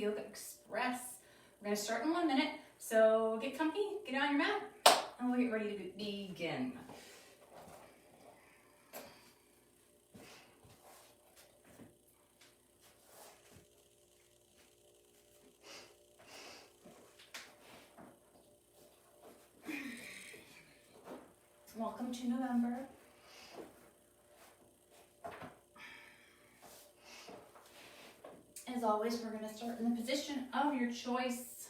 Yoga Express. We're gonna start in 1 minute, so get comfy, get on your mat, and we'll get ready to begin. Welcome to November. As always, we're going to start in the position of your choice.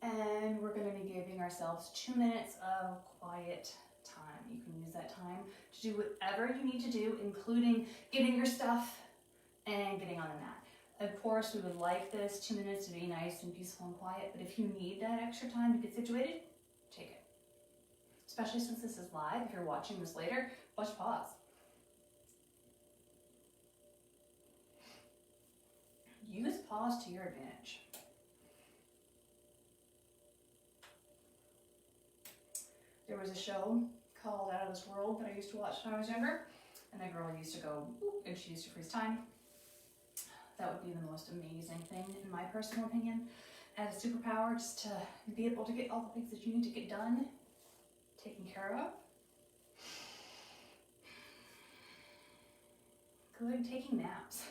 And we're going to be giving ourselves 2 minutes of quiet time. You can use that time to do whatever you need to do, including getting your stuff and getting on the mat. Of course, we would like this 2 minutes to be nice and peaceful and quiet, but if you need that extra time to get situated, take it. Especially since this is live, if you're watching this later, push pause. Use pause to your advantage. There was a show called Out of This World that I used to watch when I was younger, and that girl used to go, and she used to freeze time. That would be the most amazing thing, in my personal opinion, as a superpower, just to be able to get all the things that you need to get done, taken care of. Good, taking naps.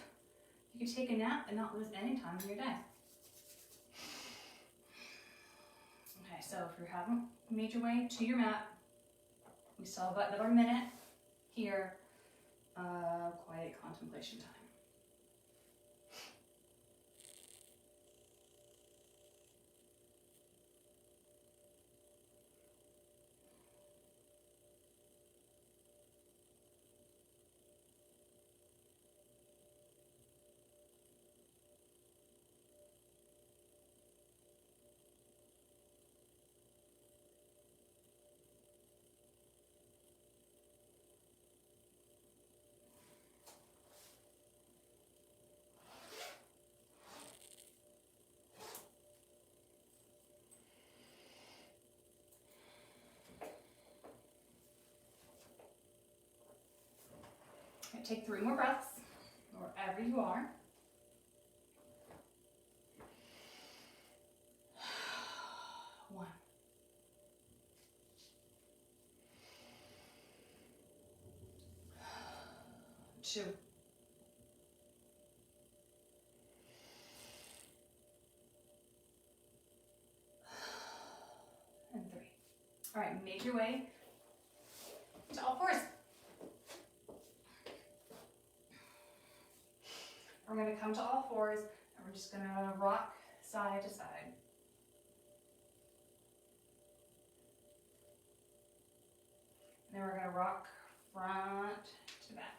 You could take a nap and not lose any time in your day. Okay, so if you haven't made your way to your mat, we still have about another minute here of quiet contemplation time. Take 3 more breaths, wherever you are. One. Two. And 3. All right, make your way to all fours. We're going to come to all fours, and we're just going to rock side to side. And then we're going to rock front to back.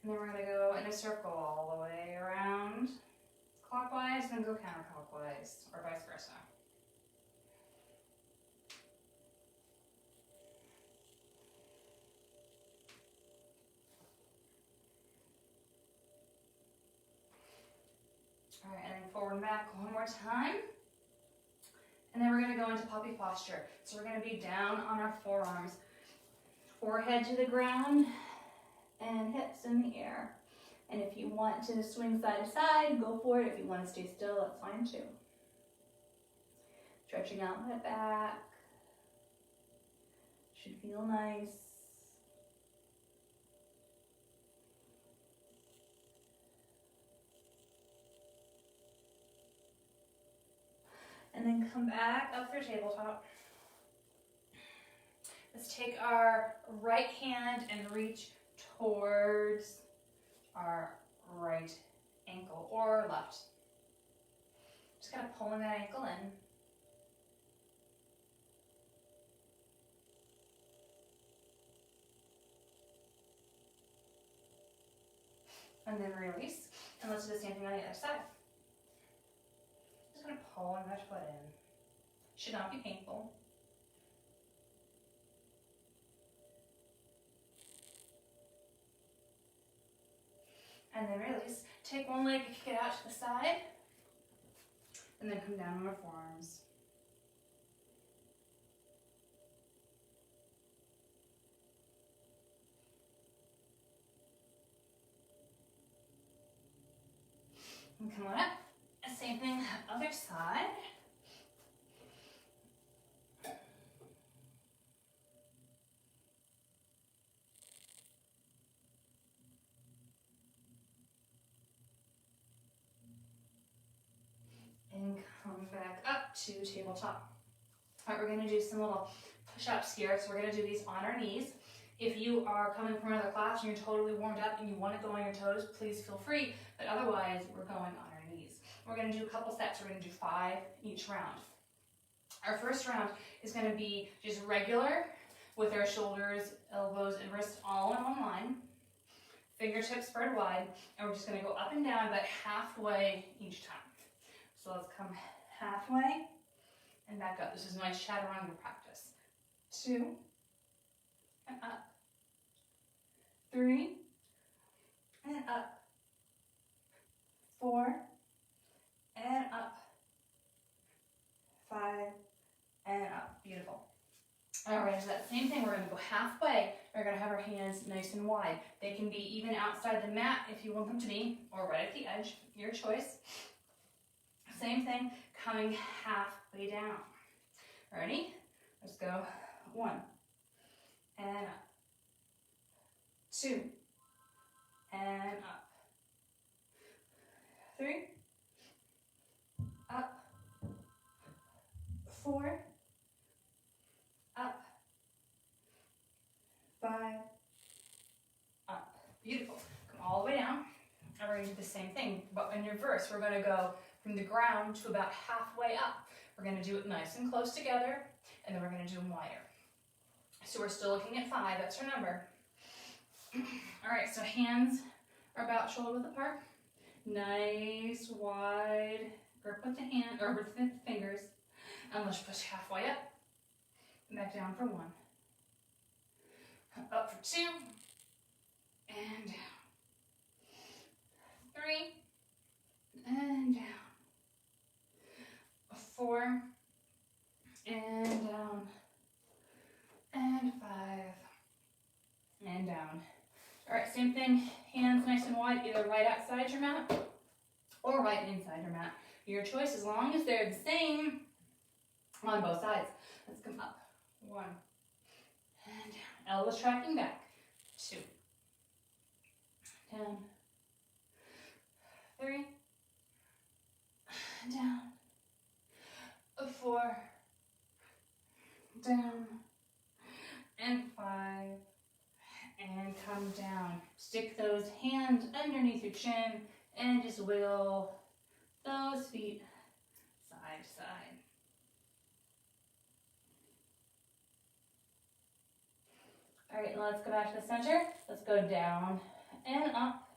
And then we're going to go in a circle all the way around clockwise, then go counterclockwise, or vice versa. All right, and then forward and back one more time. And then we're going to go into puppy posture. So we're going to be down on our forearms, forehead to the ground, and hips in the air. And if you want to swing side to side, go for it. If you want to stay still, that's fine too. Stretching out that back. Should feel nice. And then come back up through tabletop. Let's take our right hand and reach towards our right ankle or left. Just kind of pulling that ankle in. And then release. And let's do the same thing on the other side. Just going to pull and that foot in. Should not be painful. And then release. Take one leg, kick it out to the side. And then come down on our forearms. And come on up. Same thing, other side. And come back up to tabletop. All right, we're gonna do some little push-ups here. So we're gonna do these on our knees. If you are coming from another class and you're totally warmed up and you wanna go on your toes, please feel free. But otherwise, we're going on our knees. We're gonna do a couple sets. We're gonna do 5 each round. Our first round is gonna be just regular with our shoulders, elbows, and wrists all in one line. Fingertips spread wide. And we're just gonna go up and down about halfway each time. So let's come halfway and back up. This is nice chaturanga practice. 2, and up. 3, and up. 4, and up. 5, and up. Beautiful. All right, so that same thing, we're gonna go halfway. We're gonna have our hands nice and wide. They can be even outside the mat if you want them to be, or right at the edge, your choice. Same thing, coming halfway down. Ready? Let's go. 1, and up. 2, and up. 3, up. 4, up. 5, up. Beautiful. Come all the way down. And we're going to do the same thing, but in reverse. We're going to go from the ground to about halfway up. We're going to do it nice and close together, and then we're going to do them wider. So we're still looking at 5. That's our number. All right, so hands are about shoulder width apart. Nice wide grip with the hand, or with the fingers. And let's push halfway up. Back down for 1. Up for 2. And down. 3. And down. 4. And down. And 5. And down. All right, same thing. Hands nice and wide, either right outside your mat or right inside your mat. Your choice, as long as they're the same on both sides. Let's come up. 1. And down. Elbows tracking back. 2. Down. 3. Down. 4. Down. And 5. And come down. Stick those hands underneath your chin and just wiggle those feet side to side. All right, let's go back to the center. Let's go down and up.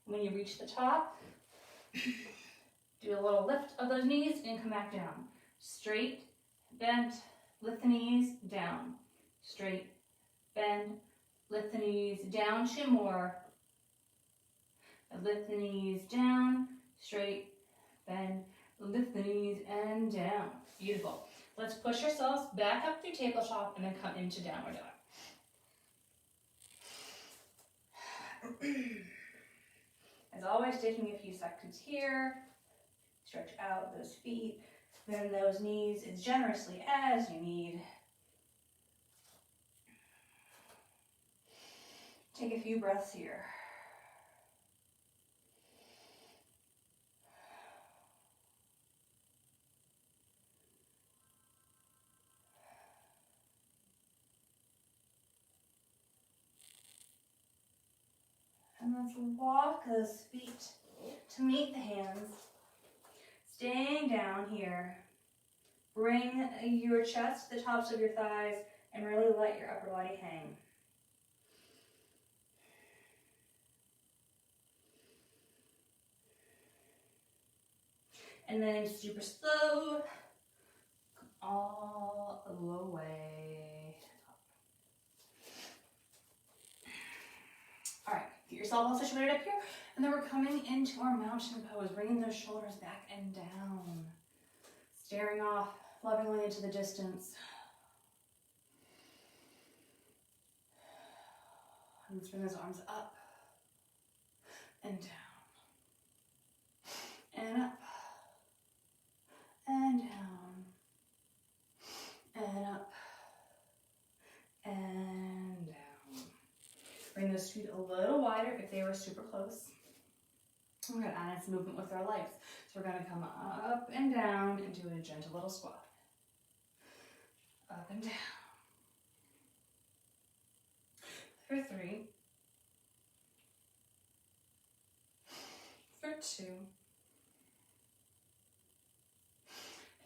When you reach the top, do a little lift of those knees and come back down. Straight, bent, lift the knees, down. Straight, bend, lift the knees, down, 2 more. Lift the knees, down, straight, bend, lift the knees, and down. Beautiful. Let's push ourselves back up through tabletop and then come into downward dog. As always, taking a few seconds here. Stretch out those feet, bend those knees as generously as you need. Take a few breaths here. And let's walk those feet to meet the hands. Staying down here. Bring your chest to the tops of your thighs and really let your upper body hang. And then super slow, all the way up. All right, get yourself all situated up here. And then we're coming into our mountain pose, bringing those shoulders back and down. Staring off lovingly into the distance. And let's bring those arms up and down. wider if they were super close. We're going to add some movement with our legs. So we're going to come up and down and do a gentle little squat. Up and down. For 3. For 2.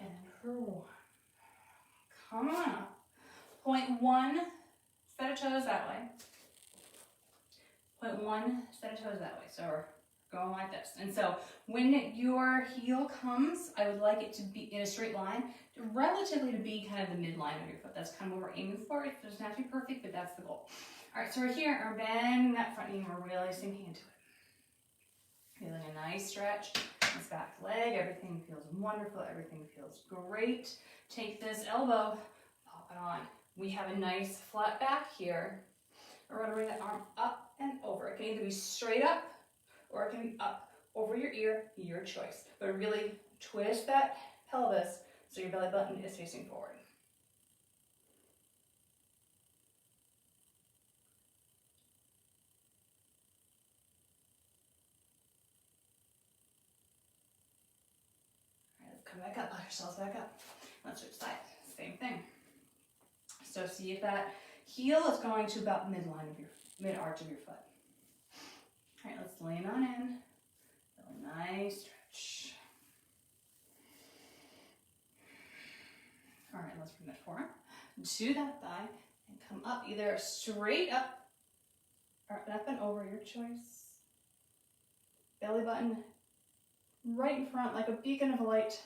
And for 1. Come on up. Point 1, set of toes that way. Point 1, set of toes that way. So we're going like this. And so when your heel comes, I would like it to be in a straight line, relatively to be kind of the midline of your foot. That's kind of what we're aiming for. It doesn't have to be perfect, but that's the goal. All right, so we're here, and we're bending that front knee, and we're really sinking into it. Feeling a nice stretch. This back leg, everything feels wonderful. Everything feels great. Take this elbow, pop it on. We have a nice flat back here. We're going to bring that arm up and over. It can either be straight up or it can be up over your ear, your choice. But really twist that pelvis so your belly button is facing forward. All right, let's come back up, push yourselves back up. Let's switch sides, same thing. So see if that heel is going to about midline of your mid-arch of your foot. All right, let's lean on in. Really nice stretch. All right, let's bring that forearm to that thigh and come up either straight up or up and over, your choice. Belly button right in front like a beacon of light.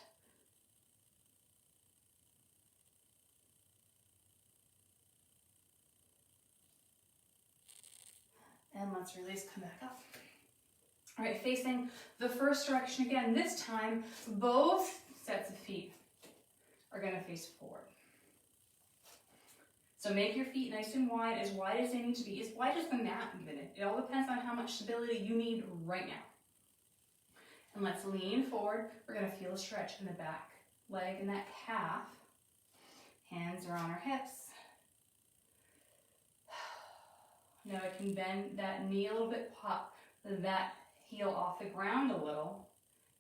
And let's release, come back up. All right, facing the first direction again. This time, both sets of feet are gonna face forward. So make your feet nice and wide as they need to be, as wide as the mat even. It all depends on how much stability you need right now. And let's lean forward. We're gonna feel a stretch in the back leg and that calf. Hands are on our hips. Now I can bend that knee a little bit, pop that heel off the ground a little.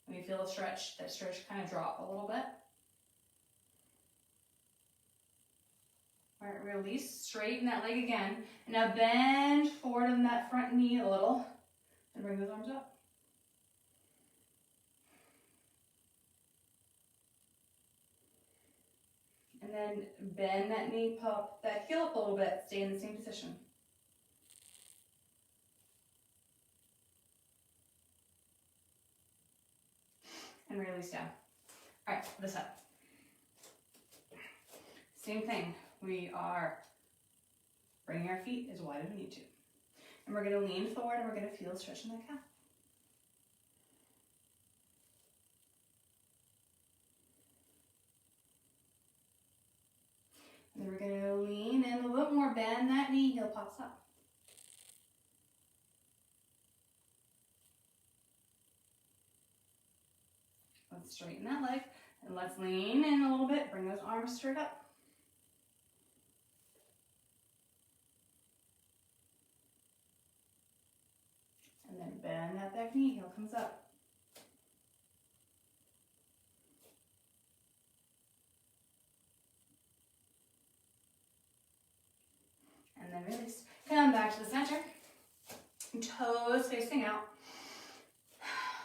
And we feel a stretch, that stretch kind of drop a little bit. All right, release, straighten that leg again. And now bend forward on that front knee a little and bring those arms up. And then bend that knee, pop that heel up a little bit, stay in the same position. And release down. All right, this up. Same thing. We are bringing our feet as wide as we need to. And we're going to lean forward and we're going to feel a stretch in the calf. And then we're going to lean in a little more, bend that knee, heel pops up. Let's straighten that leg, and let's lean in a little bit, bring those arms straight up. And then bend that back knee, heel comes up. And then release. Come back to the center. Toes facing out.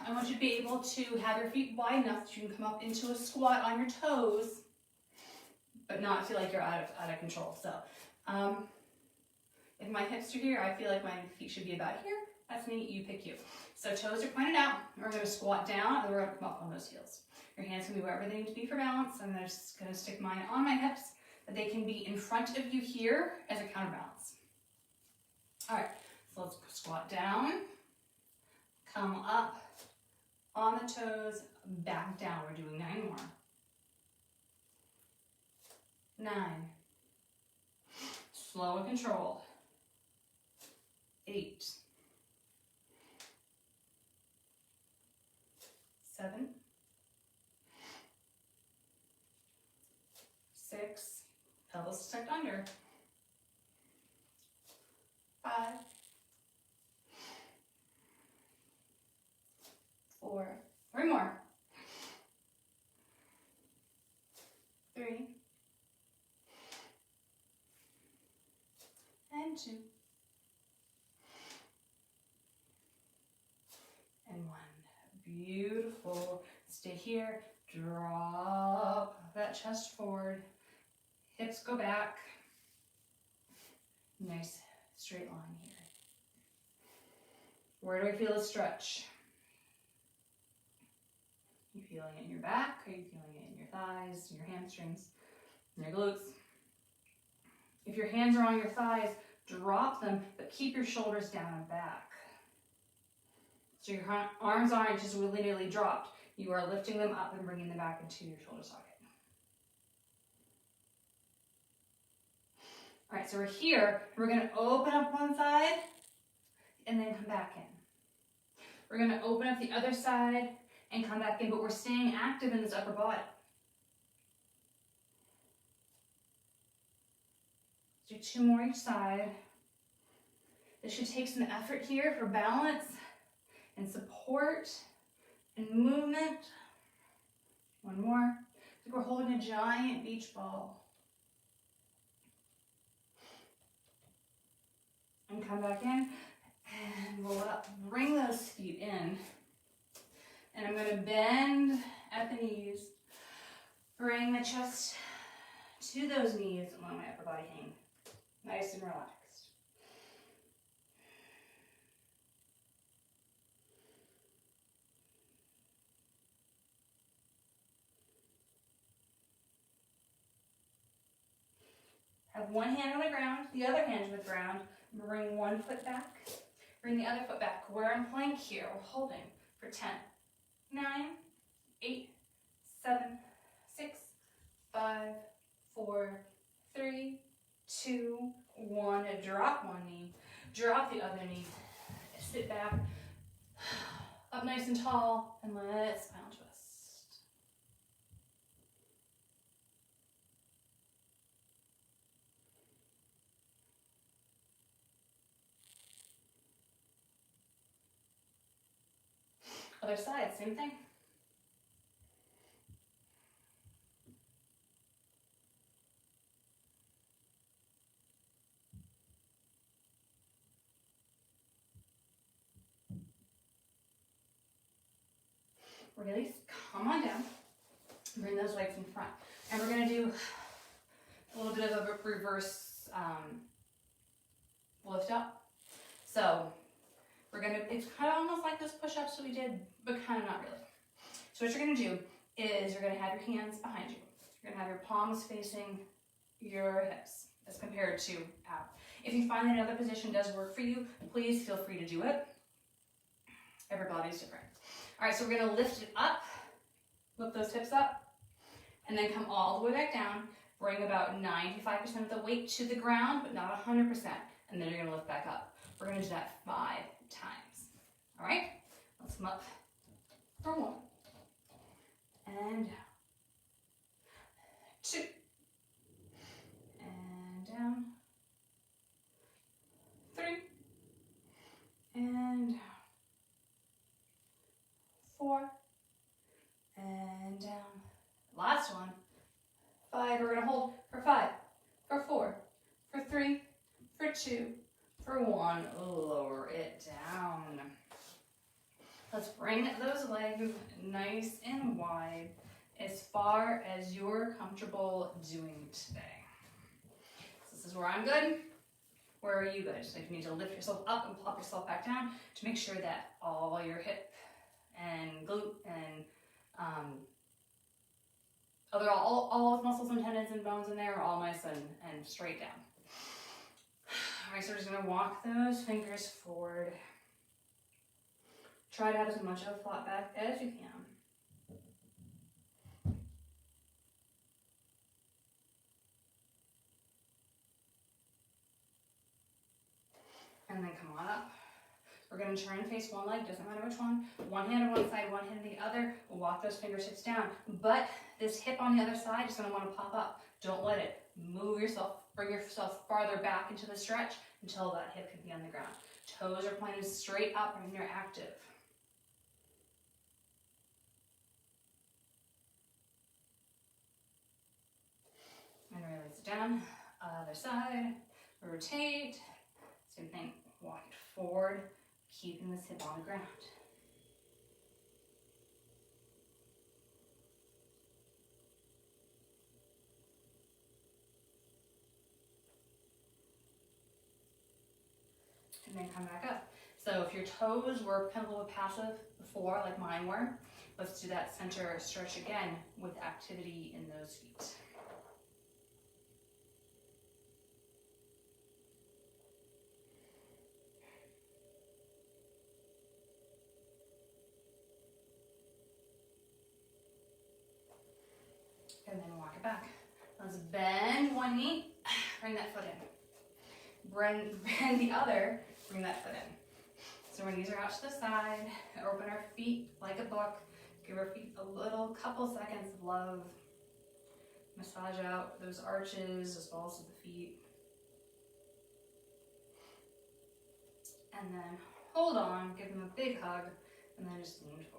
I want you to be able to have your feet wide enough that you can come up into a squat on your toes, but not feel like you're out of control. So if my hips are here, I feel like my feet should be about here. That's me, you pick you. So toes are pointed out. We're going to squat down, and then we're going to come up on those heels. Your hands can be wherever they need to be for balance. I'm just going to stick mine on my hips, but they can be in front of you here as a counterbalance. All right, so let's squat down, come up, on the toes, back down. We're doing 9 more. 9. Slow and controlled. 8. 7. 6. Pelvis tucked under. 5. 3 more. 3. And 2. And 1. Beautiful. Stay here. Drop that chest forward. Hips go back. Nice straight line here. Where do I feel a stretch? Are you feeling it in your back? Are you feeling it in your thighs, your hamstrings, and your glutes? If your hands are on your thighs, drop them, but keep your shoulders down and back. So your arms aren't just willy-nilly dropped. You are lifting them up and bringing them back into your shoulder socket. All right, so we're here. We're going to open up one side and then come back in. We're going to open up the other side and come back in, but we're staying active in this upper body. Do 2 more each side. This should take some effort here for balance and support and movement. 1 more. It's like we're holding a giant beach ball. And come back in and roll it up. Bring those feet in. And I'm going to bend at the knees. Bring the chest to those knees and let my upper body hang. Nice and relaxed. Have one hand on the ground, the other hand to the ground. Bring one foot back. Bring the other foot back. We're in plank here. We're holding for 10, 9, 8, 7, 6, 5, 4, 3, 2, 1. Drop one knee. Drop the other knee. Sit back. Up nice and tall. And let's spinal twist. Other side, same thing. Release, come on down. Bring those legs in front. And we're going to do a little bit of a reverse lift up. So we're going to, it's kind of almost like those push-ups that we did, but kind of not really. So what you're going to do is you're going to have your hands behind you. You're going to have your palms facing your hips as compared to out. If you find that another position does work for you, please feel free to do it. Everybody's different. All right, so we're going to lift it up, lift those hips up, and then come all the way back down. Bring about 95% of the weight to the ground, but not 100%. And then you're going to lift back up. We're going to do that 5 times. All right, let's come up for 1. And down. 2. And down. 3. And down. 4. And down. Last one. 5. We're going to hold for 5, for 4, for 3, for 2, for 1. Lower it down. Let's bring those legs nice and wide as far as you're comfortable doing today. So this is where I'm good. Where are you good? So if you need to lift yourself up and plop yourself back down to make sure that all your hip and glute and all those muscles and tendons and bones in there are all nice and straight down. All right, so we're just gonna walk those fingers forward. Try to have as much of a flat back as you can. And then come on up. We're going to turn and face one leg, doesn't matter which one. One hand on one side, one hand on the other. We'll walk those fingertips down. But this hip on the other side is going to want to pop up. Don't let it. Move yourself, bring yourself farther back into the stretch until that hip can be on the ground. Toes are pointed straight up and you're active. down, other side, rotate, same thing, walk it forward, keeping this hip on the ground. And then come back up. So if your toes were kind of a little passive before, like mine were, let's do that center stretch again with activity in those feet. And then walk it back. Let's bend one knee, bring that foot in. Bend the other, bring that foot in. So our knees are out to the side, open our feet like a book, give our feet a little couple seconds of love. Massage out those arches as well as the feet. And then hold on, give them a big hug, and then just lean forward.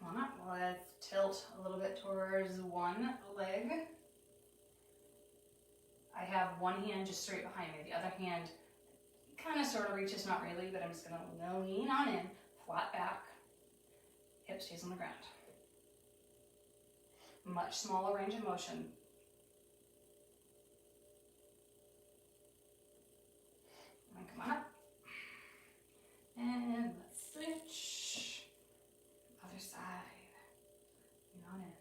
Come on up, let's tilt a little bit towards one leg. I have one hand just straight behind me, the other hand kind of sort of reaches, not really, but I'm just gonna lean on in, flat back, hip stays on the ground. Much smaller range of motion. And come on up. And let's switch. Other side. Lean on in.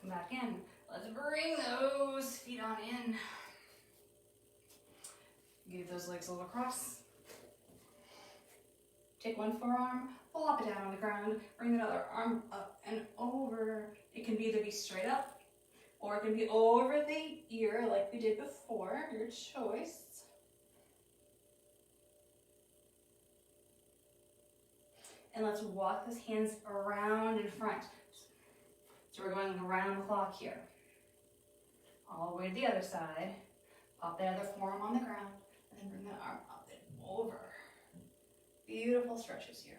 Come back in. Let's bring those feet on in. Give those legs a little cross. Take one forearm, flop it down on the ground, bring the other arm up and over. It can either be straight up, or it can be over the ear like we did before, your choice. And let's walk those hands around in front. So we're going around the clock here. All the way to the other side. Pop that other forearm on the ground, and then bring that arm up and over. Beautiful stretches here.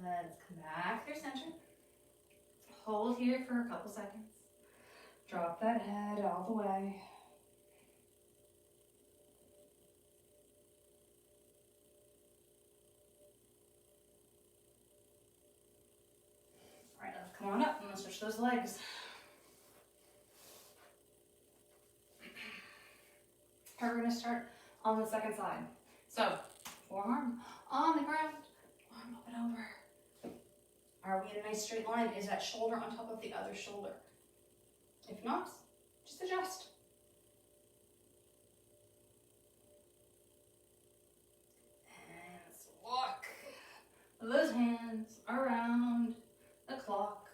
Let's come back through center. Hold here for a couple seconds. Drop that head all the way. All right, let's come on up and let's switch those legs. We're going to start on the second side. So, forearm on the ground, arm up and over. Are we in a nice straight line? Is that shoulder on top of the other shoulder? If not, just adjust. And let's walk those hands around the clock.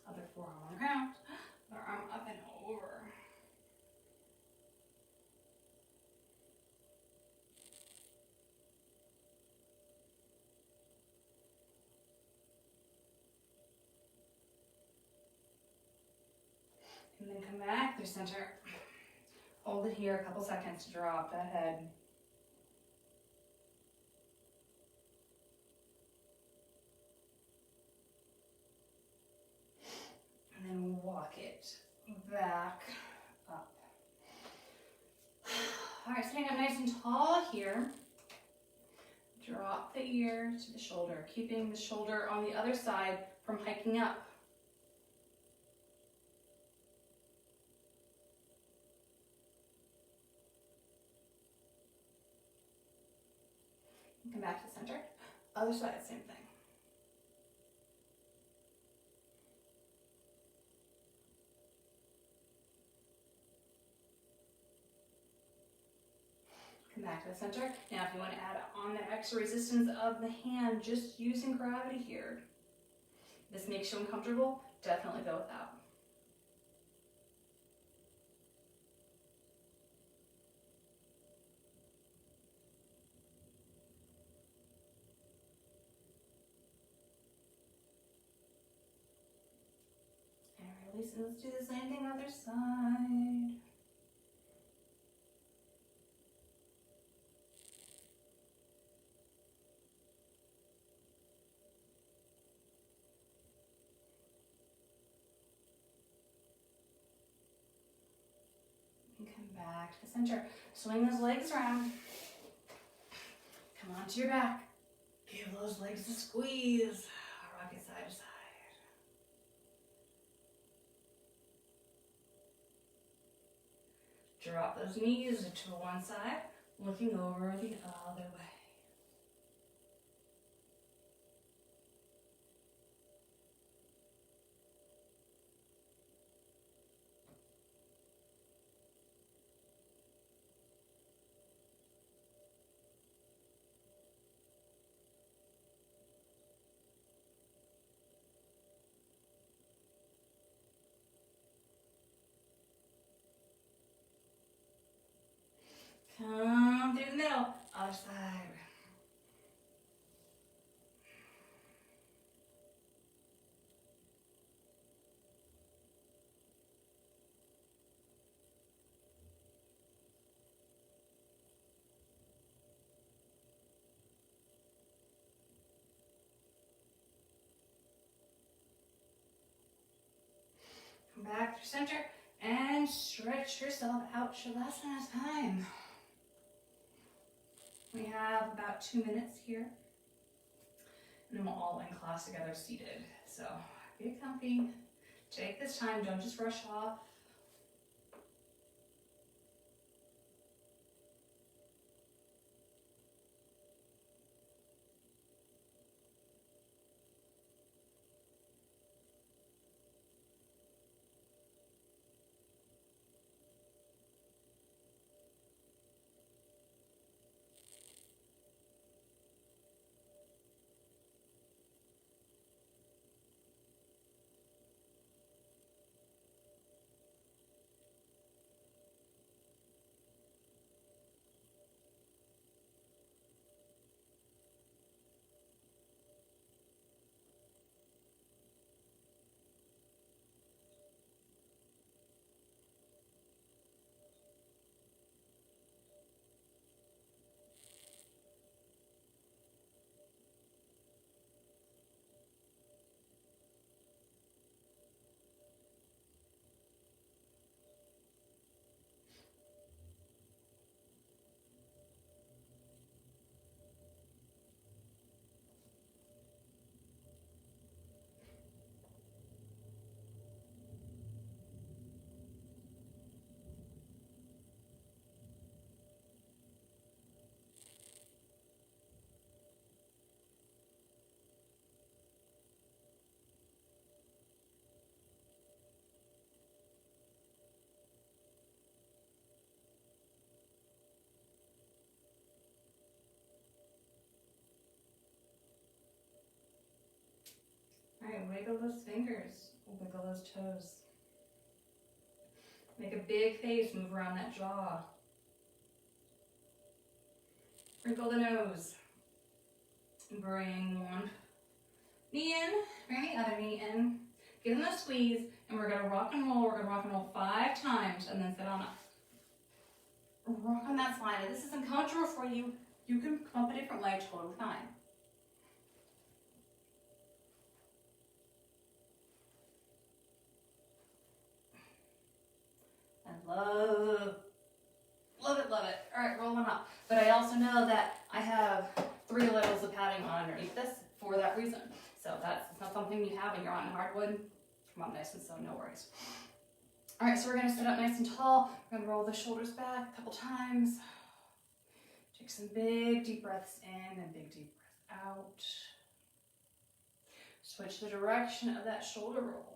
Other forearm on the ground, other arm up and over. And then come back through center. Hold it here a couple seconds to drop that head. And then walk it back up. All right, standing up nice and tall here. Drop the ear to the shoulder, keeping the shoulder on the other side from hiking up. Come back to the center. Other side, same thing. Come back to the center. Now if you want to add on the extra resistance of the hand, just using gravity here. If this makes you uncomfortable, definitely go without. Release, and let's do the same thing other side. And come back to the center. Swing those legs around. Come onto your back. Give those legs a squeeze. Rock it side to side. Drop those knees to one side, looking over the other way. Come through the middle, other side. Come back to center and stretch yourself out. Shavasana time. We have about 2 minutes here. And then we'll all end class together seated. So get comfy. Take this time. Don't just rush off. All right, wiggle those fingers, wiggle those toes. Make a big face, move around that jaw. Wrinkle the nose. Bring one knee in, bring the other knee in. Give them a squeeze, and we're gonna rock and roll. We're gonna rock and roll 5 times, and then sit on up. Rock on that spine. If this isn't comfortable for you, you can come up a different leg, totally fine. I love it. All right, rolling up. But I also know that I have 3 levels of padding on underneath this for that reason. So that's not something you have when you're on hardwood. Come on, nice and slow, no worries. All right, so we're gonna sit up nice and tall. We're gonna roll the shoulders back a couple times. Take some big deep breaths in and big deep breaths out. Switch the direction of that shoulder roll.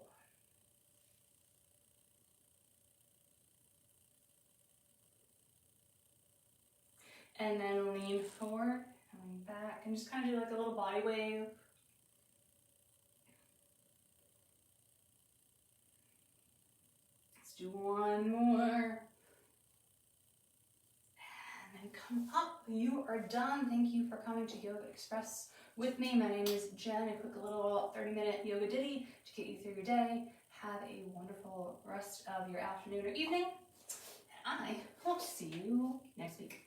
And then lean forward, and lean back, and just kind of do like a little body wave. Let's do one more. And then come up. You are done. Thank you for coming to Yoga Express with me. My name is Jen. A quick little 30-minute yoga ditty to get you through your day. have a wonderful rest of your afternoon or evening. And I hope to see you next week.